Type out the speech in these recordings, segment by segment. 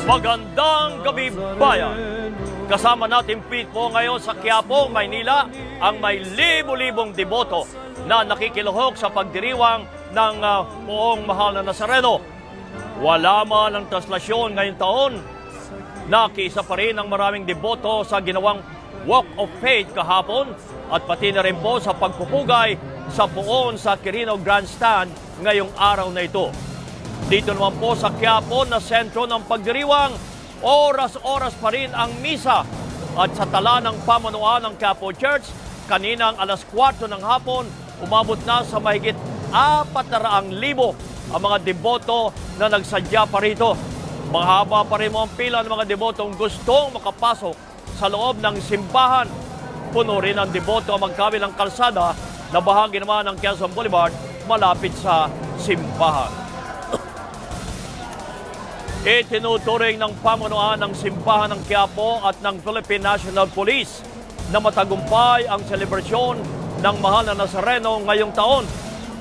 Magandang gabi, bayan! Kasama natin po ngayon sa Quiapo, Maynila, ang may libo-libong deboto na nakikiluhok sa pagdiriwang ng Poong Mahal na Nazareno. Wala man ang traslasyon ngayong taon, nakiisa pa rin ang maraming deboto sa ginawang Walk of Faith kahapon at pati na rin po sa pagpupugay sa puon sa Quirino Grandstand ngayong araw na ito. Dito naman po sa Quiapo na sentro ng pagdiriwang, oras-oras pa rin ang misa at sa tala ng pamunuan ng Quiapo Church, kaninang alas 4 ng hapon, umabot na sa mahigit 400,000 ang mga deboto na nagsadya pa rito. Mahaba pa rin mo ang pila ng mga debotong gustong makapasok sa loob ng simbahan. Puno rin ang deboto ang magkabilang kalsada na bahagi naman ng Quezon Boulevard malapit sa simbahan. Itinuturing ng pamunuan ng simbahan ng Quiapo at ng Philippine National Police na matagumpay ang selebrasyon ng Mahal na Nazareno ngayong taon.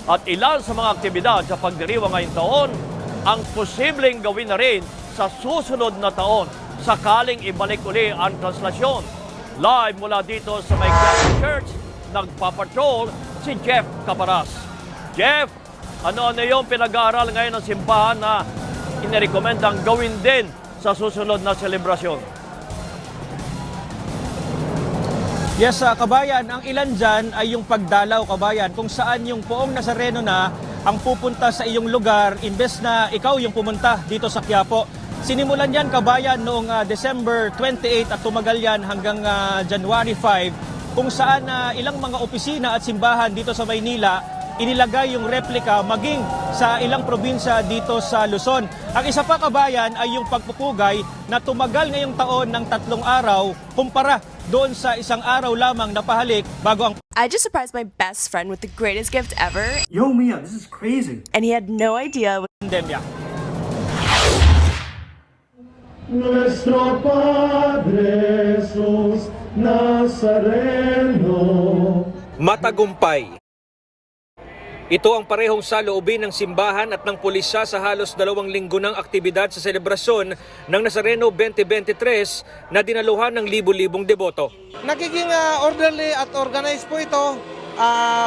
At ilan sa mga aktibidad sa pagdiriwang ngayong taon ang posibleng gawin na rin sa susunod na taon sakaling ibalik uli ang translasyon. Live mula dito sa may Quiapo Church, nagpapatrol si Jeff Caparas. Jeff, ano yung pinag-aaral ngayon ng simbahan na inirekomendang gawin din sa susunod na selebrasyon? Yes, kabayan, ang ilan dyan ay yung pagdalaw, kabayan, kung saan yung Poong Nazareno na ang pupunta sa iyong lugar imbes na ikaw yung pumunta dito sa Quiapo. Sinimulan yan, kabayan, noong December 28 at tumagal yan hanggang January 5, kung saan ilang mga opisina at simbahan dito sa Maynila inilagay yung replika maging sa ilang probinsya dito sa Luzon. Ang isa pa, kabayan, ay yung pagpupugay na tumagal ngayong taon ng 3 araw kumpara doon sa 1 araw lamang na pahalik bago ang I just surprised my best friend with the greatest gift ever, Yo, Mia, this is crazy. and he had no idea. pandemya. Nuestro Padre Jesus Nazareno. Matagumpay. Ito ang parehong saloobin ng simbahan at ng pulisya sa halos 2 linggo ng aktibidad sa selebrasyon ng Nazareno 2023 na dinaluhan ng libu-libong deboto. Nagiging orderly at organized po ito,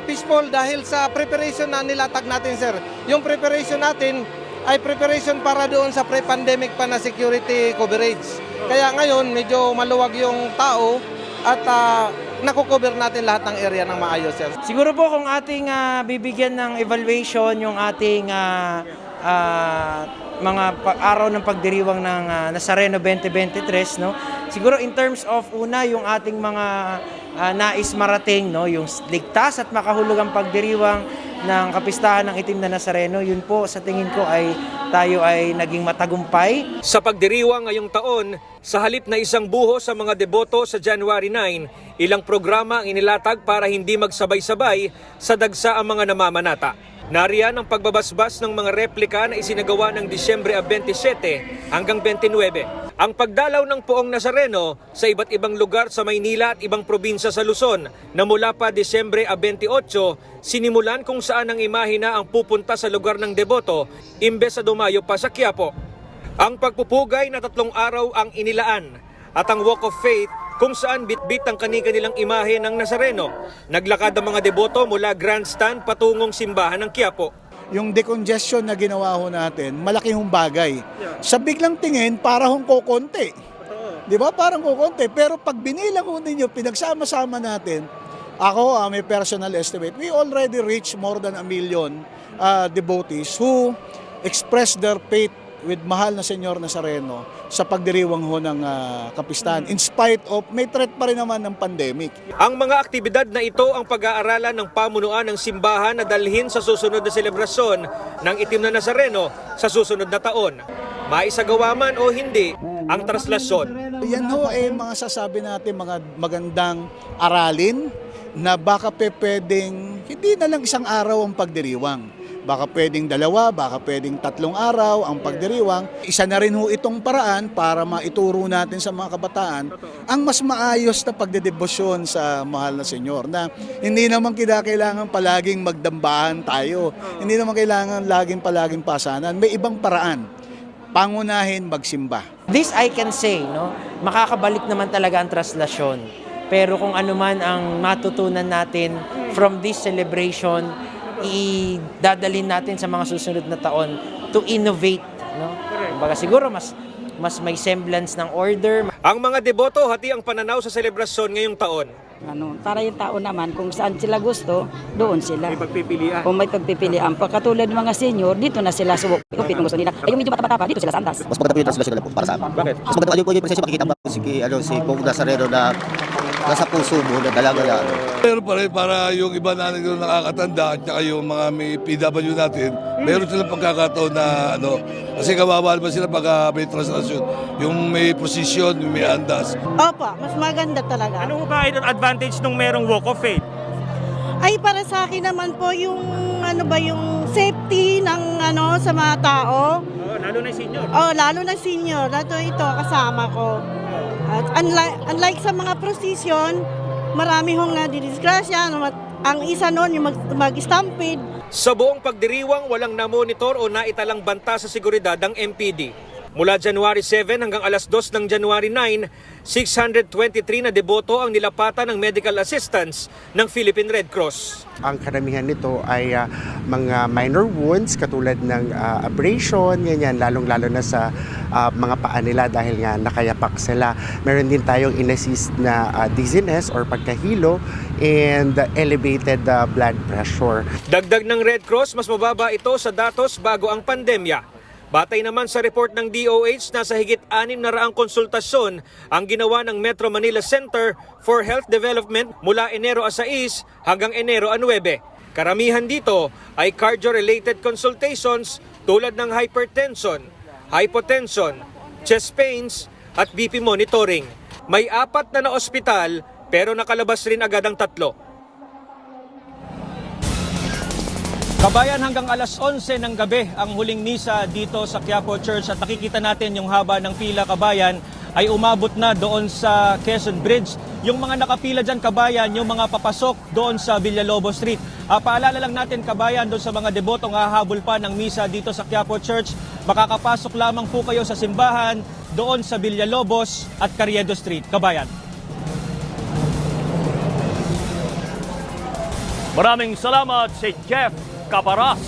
peaceful dahil sa preparation na nilatag natin, sir. Yung preparation natin ay preparation para doon sa pre-pandemic pa na security coverage. Kaya ngayon medyo maluwag yung tao at nakukover natin lahat ng area ng maayos, sir. Siguro po kung ating bibigyan ng evaluation yung ating mga araw ng pagdiriwang ng Nazareno 2023, no? Siguro in terms of una yung ating mga nais marating, no, yung ligtas at makahulugang pagdiriwang ng kapistahan ng Itim na Nazareno, yun po sa tingin ko ay tayo ay naging matagumpay. Sa pagdiriwang ngayong taon, sa halip na isang buhos sa mga deboto sa January 9, ilang programa ang inilatag para hindi magsabay-sabay sa dagsa ang mga namamanata. Nariyan ang pagbabasbas ng mga replika na isinagawa ng Disyembre 27 hanggang 29. Ang pagdalaw ng Poong Nazareno sa iba't ibang lugar sa Maynila at ibang probinsya sa Luzon na mula pa Disyembre 28, sinimulan kung saan ang imahina ang pupunta sa lugar ng deboto imbes sa dumayo pa sa Quiapo. Ang pagpupugay na 3 araw ang inilaan at ang Walk of Faith kung saan bitbit ang kani-kanilang imahe ng Nazareno. Naglakad ang mga deboto mula grandstand patungong simbahan ng Quiapo. Yung decongestion na ginawa ho natin, malaki hong bagay. Sa biglang tingin, para hong kukonti. Di ba? Parang kukonti. Pero pag binilang ho ninyo, pinagsama-sama natin, ako, may personal estimate, we already reached more than 1 million devotees who expressed their faith with Mahal na Senyor Nazareno sa pagdiriwang ho ng kapistahan. In spite of, may threat pa rin naman ng pandemic. Ang mga aktibidad na ito ang pag-aaralan ng pamunuan ng simbahan na dalhin sa susunod na selebrasyon ng Itim na Nazareno sa susunod na taon. Maisagawa man o hindi ang traslasyon. Yan ho mga sasabi natin mga magandang aralin na baka pwedeng hindi na lang 1 araw ang pagdiriwang. Baka pwedeng 2, baka pwedeng 3 araw ang pagdiriwang. Isa na rin ho itong paraan para maituro natin sa mga kabataan ang mas maayos na pagdedebosyon sa Mahal na Senyor. Na hindi naman kailangan palaging magdambahan tayo. Hindi naman kailangan palaging pasanan. May ibang paraan. pangunahin magsimba. This I can say, no, makakabalik naman talaga ang traslasyon. Pero kung ano man ang matutunan natin from this celebration, idadalhin natin sa mga susunod na taon to innovate, no? Kumbaga siguro mas may semblance ng order. Ang mga deboto hati ang pananaw sa selebrasyon ngayong taon. Para yung tao naman, kung saan sila gusto, doon sila. May pagpipilian. Kung may pagpipilian. Pagkatulad ng mga senior, dito na sila subok. Kung pitong gusto nila. Ay, yung medyo bata-bata pa, dito sila sa andas. Mas maganda po yung translation nila po para sa akin. Bakit? Mas maganda po yung presensya, makikita po si Pong Nazareno na nasa puso mo, na dalaga na ano. Pero pa rin para yung iba natin yung nakakatanda at saka yung mga may PW natin, meron silang pagkakataon na ano, kasi kawawa naman sila pag may translasyon. Yung may posisyon, yung may andas. Opo, mas maganda talaga. Ano ba yung advantage nung merong walk of faith? Ay, para sa akin naman po yung yung safety ng sa mga tao. Lalo na senior. Lalo na senior. Lalo ito kasama ko. At unlike sa mga prosesyon, marami hong nadidisgrasya. Ang isa noon yung mag-stampede. Sa buong pagdiriwang, walang namonitor o naitalang banta sa seguridad ang MPD. Mula January 7 hanggang alas 2 ng January 9, 623 na deboto ang nilapatan ng medical assistance ng Philippine Red Cross. Ang karamihan nito ay mga minor wounds katulad ng abrasion, ganyan, lalong-lalo na sa mga paa nila dahil nga nakayapak sila. Meron din tayong in-assist na dizziness or pagkahilo and elevated blood pressure. Dagdag ng Red Cross, mas mababa ito sa datos bago ang pandemya. Batay naman sa report ng DOH, nasa higit 600 konsultasyon ang ginawa ng Metro Manila Center for Health Development mula Enero 6 hanggang Enero 9. Karamihan dito ay cardio-related consultations tulad ng hypertension, hypotension, chest pains at BP monitoring. May 4 na ospital pero nakalabas rin agad ang 3. Kabayan, hanggang alas 11 ng gabi ang huling misa dito sa Quiapo Church at nakikita natin yung haba ng pila, kabayan, ay umabot na doon sa Quezon Bridge. Yung mga nakapila dyan, kabayan, yung mga papasok doon sa Villalobos Street. Paalala lang natin, kabayan, doon sa mga debotong hahabol pa ng misa dito sa Quiapo Church, makakapasok lamang po kayo sa simbahan doon sa Villalobos at Carriedo Street. Kabayan. Maraming salamat si Jeff Caparas.